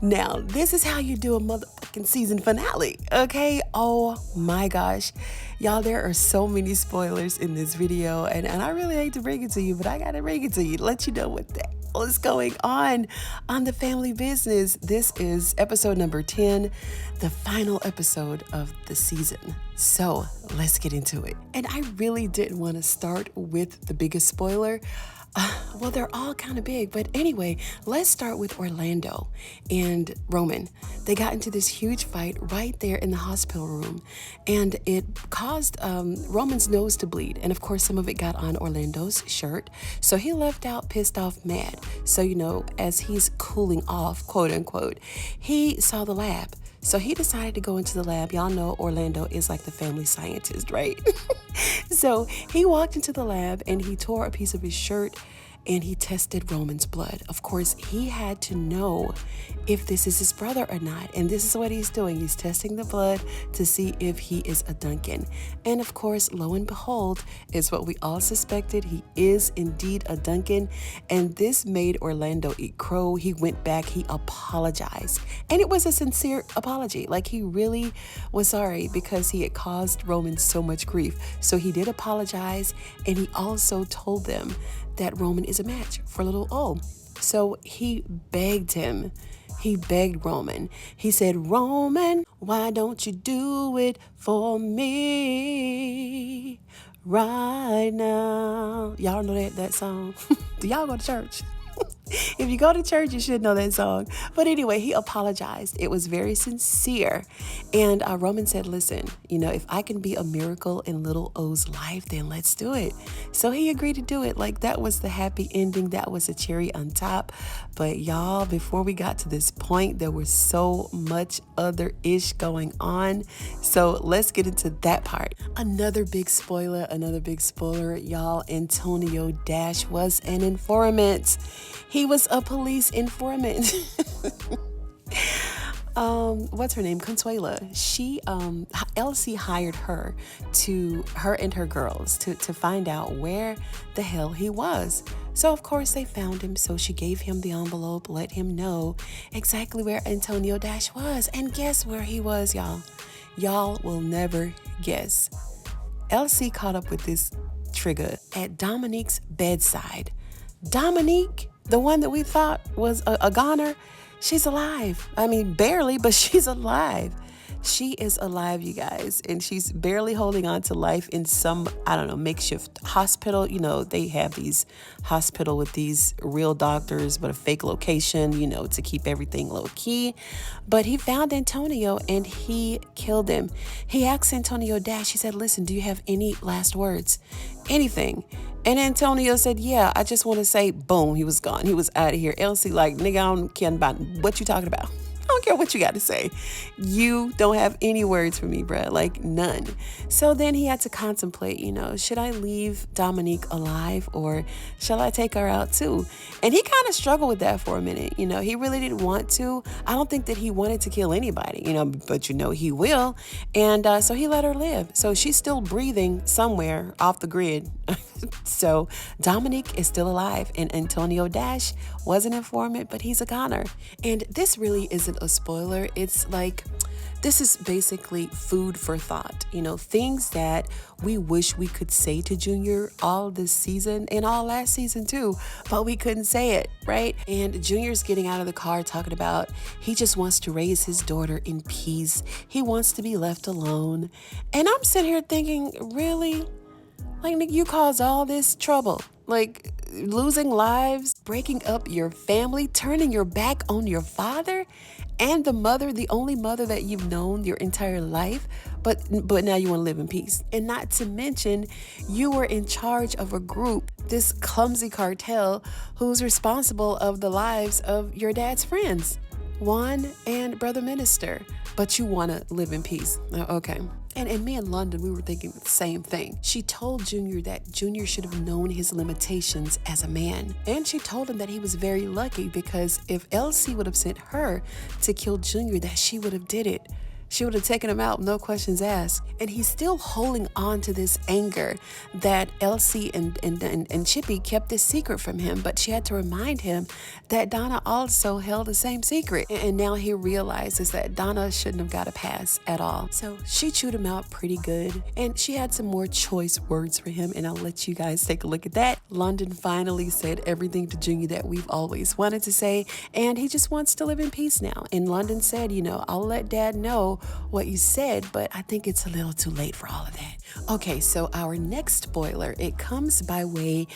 Now, this is how you do a motherfucking season finale, okay? Oh my gosh. Y'all, there are so many spoilers in this video, and I really hate to bring it to you, but I gotta bring it to you to let you know what the hell is going on the family business. This is episode number 10, the final episode of the season. So let's get into it. And I really didn't want to start with the biggest spoiler. Well, they're all kind of big, but anyway, let's start with Orlando and Roman. They got into this huge fight right there in the hospital room, and it caused Roman's nose to bleed, and of course some of it got on Orlando's shirt, so he left out pissed off, mad. So, you know, as he's cooling off, quote unquote, he saw the lab. So he decided to go into the lab. Y'all know Orlando is like the family scientist, right? So he walked into the lab and he tore a piece of his shirt and he tested Roman's blood. Of course, he had to know if this is his brother or not. And this is what he's doing. He's testing the blood to see if he is a Duncan. And of course, lo and behold, is what we all suspected. He is indeed a Duncan. And this made Orlando eat crow. He went back, he apologized. And it was a sincere apology. Like, he really was sorry because he had caused Roman so much grief. So he did apologize, and he also told them that Roman is a match for little O. So he begged him. He begged Roman. He said, "Roman, why don't you do it for me right now?" Y'all know that song? Do y'all go to church? If you go to church, you should know that song. But anyway, he apologized. It was very sincere. And Roman said, listen, you know, if I can be a miracle in little O's life, then let's do it. So he agreed to do it. Like, that was the happy ending. That was a cherry on top. But y'all, before we got to this point, there was so much other ish going on. So let's get into that part. Another big spoiler, y'all. Antonio Dash was an informant. He was a police informant. What's her name? Consuela. She, Elsie hired her and her girls to find out where the hell he was. So of course they found him. So she gave him the envelope, let him know exactly where Antonio Dash was. And guess where he was, y'all? Y'all will never guess. Elsie caught up with this trigger at Dominique's bedside. Dominique, the one that we thought was a goner, she's alive. I mean, barely, but she's alive. She is alive, you guys, and she's barely holding on to life in some, I don't know, makeshift hospital. You know, they have these hospital with these real doctors, but a fake location, you know, to keep everything low key. But he found Antonio and he killed him. He asked Antonio Dash, he said, listen, do you have any last words? Anything? And Antonio said, yeah, I just want to say, boom, he was gone. He was out of here. Elsie, like, nigga, I don't care about what you talking about. I don't care what you got to say. You don't have any words for me, bruh. Like, none. So then he had to contemplate, you know, should I leave Dominique alive or shall I take her out too? And he kind of struggled with that for a minute. You know, he really didn't want to. I don't think that he wanted to kill anybody, you know, but you know, he will. And so he let her live. So she's still breathing somewhere off the grid. So Dominique is still alive, and Antonio Dash was an informant, but he's a goner. And this really isn't a spoiler. It's like, this is basically food for thought. You know, things that we wish we could say to Junior all this season and all last season too, but we couldn't say it, right? And Junior's getting out of the car talking about he just wants to raise his daughter in peace. He wants to be left alone. And I'm sitting here thinking, really? Like, Nick, you caused all this trouble, like losing lives, breaking up your family, turning your back on your father and the mother, the only mother that you've known your entire life. But now you want to live in peace. And not to mention, you were in charge of a group, this clumsy cartel, who's responsible of the lives of your dad's friends, Juan and Brother Minister. But you want to live in peace. Okay. And me in London, we were thinking the same thing. She told Junior that Junior should have known his limitations as a man. And she told him that he was very lucky because if Elsie would have sent her to kill Junior, that she would have did it. She would have taken him out, no questions asked. And he's still holding on to this anger that Elsie and Chippy kept this secret from him, but she had to remind him that Donna also held the same secret. And now he realizes that Donna shouldn't have got a pass at all. So she chewed him out pretty good, and she had some more choice words for him, and I'll let you guys take a look at that. London finally said everything to Junior that we've always wanted to say, and he just wants to live in peace now. And London said, I'll let Dad know what you said, but I think it's a little too late for all of that. Okay, so our next spoiler, it comes by way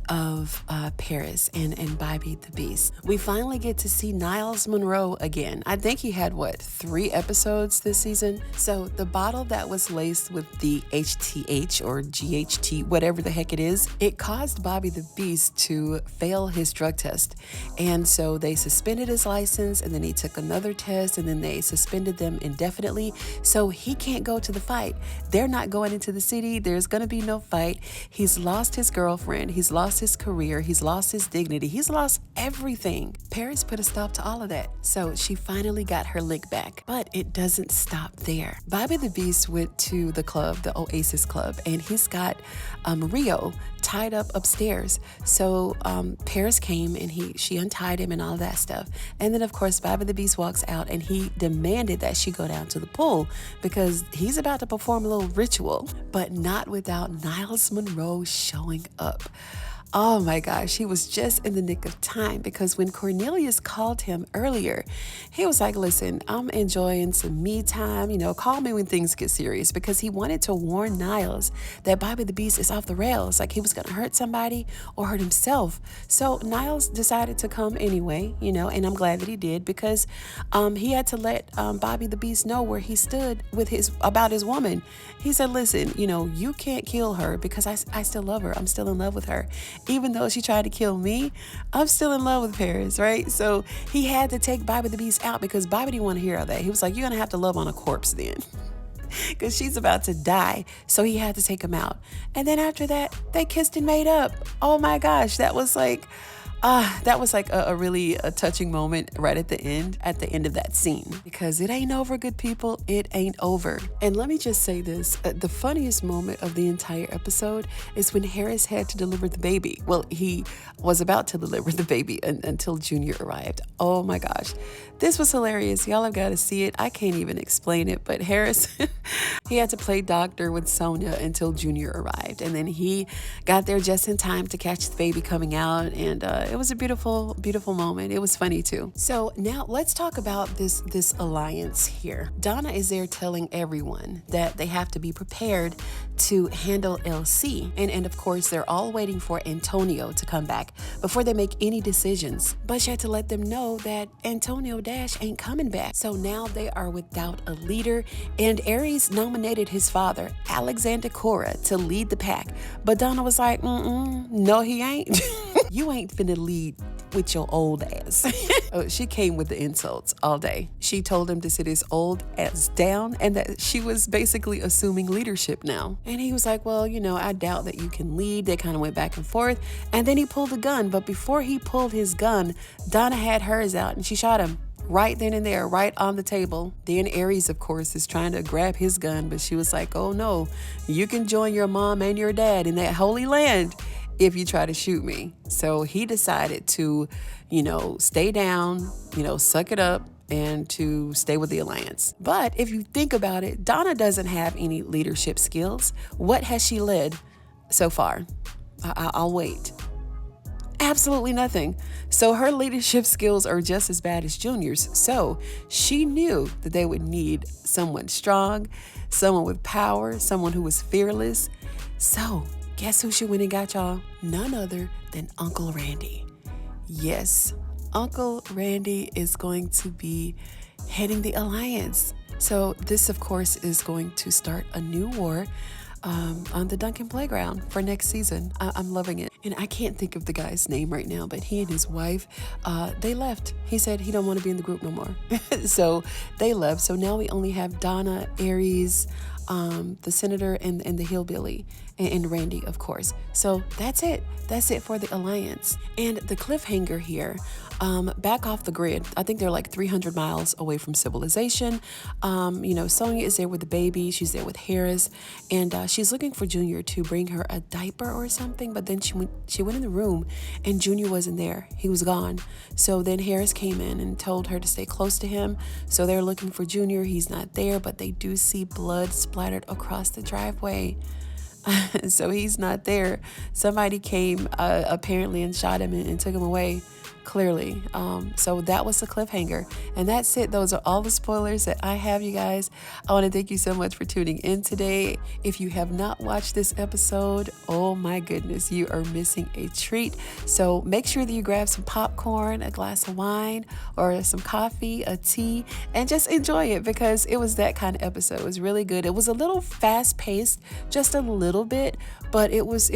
of Paris and Bobby the Beast. We finally get to see Niles Monroe again. I think he had, 3 episodes this season? So the bottle that was laced with the HTH or GHT, whatever the heck it is, it caused Bobby the Beast to fail his drug test. And so they suspended his license, and then he took another test, and then they suspended them indefinitely. So he can't go to the fight. They're not going into the city. There's going to be no fight. He's lost his girlfriend. He's lost his career. He's lost his dignity. He's lost everything. Paris put a stop to all of that. So she finally got her lick back. But it doesn't stop there. Bobby the Beast went to the club, the Oasis Club, and he's got Rio tied up upstairs. So Paris came and she untied him and all that stuff. And then of course Bobby the Beast walks out and he demanded that she go down to the pool because he's about to perform a little ritual, but not without Niles Monroe showing up. Oh my gosh, he was just in the nick of time because when Cornelius called him earlier, he was like, listen, I'm enjoying some me time, call me when things get serious, because he wanted to warn Niles that Bobby the Beast is off the rails, like he was going to hurt somebody or hurt himself. So Niles decided to come anyway, and I'm glad that he did because he had to let Bobby the Beast know where he stood about his woman. He said, listen, you can't kill her because I still love her. I'm still in love with her. Even though she tried to kill me, I'm still in love with Paris, right? So he had to take Bobby the Beast out because Bobby didn't want to hear all that. He was like, you're going to have to love on a corpse then because she's about to die. So he had to take him out. And then after that, they kissed and made up. Oh my gosh, that was like a really touching moment right at the end of that scene, because it ain't over, good people. It ain't over. And let me just say this, the funniest moment of the entire episode is when Harris had to deliver the baby. Well, he was about to deliver the baby until Junior arrived. Oh my gosh. This was hilarious. Y'all have got to see it. I can't even explain it, but Harris, he had to play doctor with Sonia until Junior arrived. And then he got there just in time to catch the baby coming out. And it was a beautiful, beautiful moment. It was funny too. So now let's talk about this alliance here. Donna is there telling everyone that they have to be prepared to handle LC. And of course, they're all waiting for Antonio to come back before they make any decisions. But she had to let them know that Antonio Dash ain't coming back. So now they are without a leader, and Aries nominated his father, Alexander Cora, to lead the pack. But Donna was like, no, he ain't. You ain't finna lead with your old ass. She came with the insults all day. She told him to sit his old ass down and that she was basically assuming leadership now. And he was like, well, I doubt that you can lead. They kind of went back and forth. And then he pulled a gun. But before he pulled his gun, Donna had hers out and she shot him. Right then and there, right on the table. Then Aries, of course, is trying to grab his gun, but she was like, oh no, you can join your mom and your dad in that holy land if you try to shoot me. So he decided to, stay down, suck it up, and to stay with the alliance. But if you think about it, Donna doesn't have any leadership skills. What has she led so far? I'll wait. Absolutely nothing. So her leadership skills are just as bad as Junior's. So she knew that they would need someone strong, someone with power, someone who was fearless. So guess who she went and got, y'all? None other than Uncle Randy. Yes, Uncle Randy is going to be heading the alliance. So this, of course, is going to start a new war on the Duncan playground for next season. I'm loving it. and I can't think of the guy's name right now, but he and his wife, they left. He said he don't want to be in the group no more. So they left. So now we only have Donna, Aries, the senator, and the hillbilly, and Randy, of course. So that's it. That's it for the alliance. And the cliffhanger here, back off the grid. I think they're like 300 miles away from civilization. Sonya is there with the baby. She's there with Harris, and she's looking for Junior to bring her a diaper or something. But then she went in the room, and Junior wasn't there. He was gone. So then Harris came in and told her to stay close to him. So they're looking for Junior. He's not there, but they do see blood splattered across the driveway. So he's not there. Somebody came apparently and shot him and took him away. Clearly. So that was the cliffhanger. And that's it. Those are all the spoilers that I have, you guys. I want to thank you so much for tuning in today. If you have not watched this episode, oh my goodness, you are missing a treat. So make sure that you grab some popcorn, a glass of wine, or some coffee, a tea, and just enjoy it, because it was that kind of episode. It was really good. It was a little fast paced, just a little bit, but it was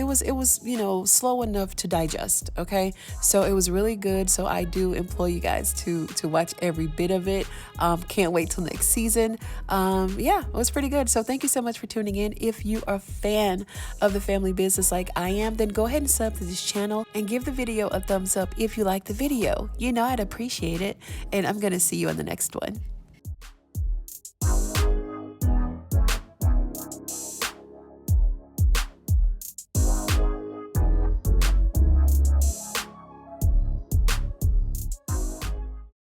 slow enough to digest. Okay. So it was really good. So I do implore you guys to watch every bit of it. Can't wait till next season. It was pretty good. So thank you so much for tuning in. If you are a fan of the family business like I am, then go ahead and sub to this channel and give the video a thumbs up if you like the video. I'd appreciate it. And I'm going to see you on the next one.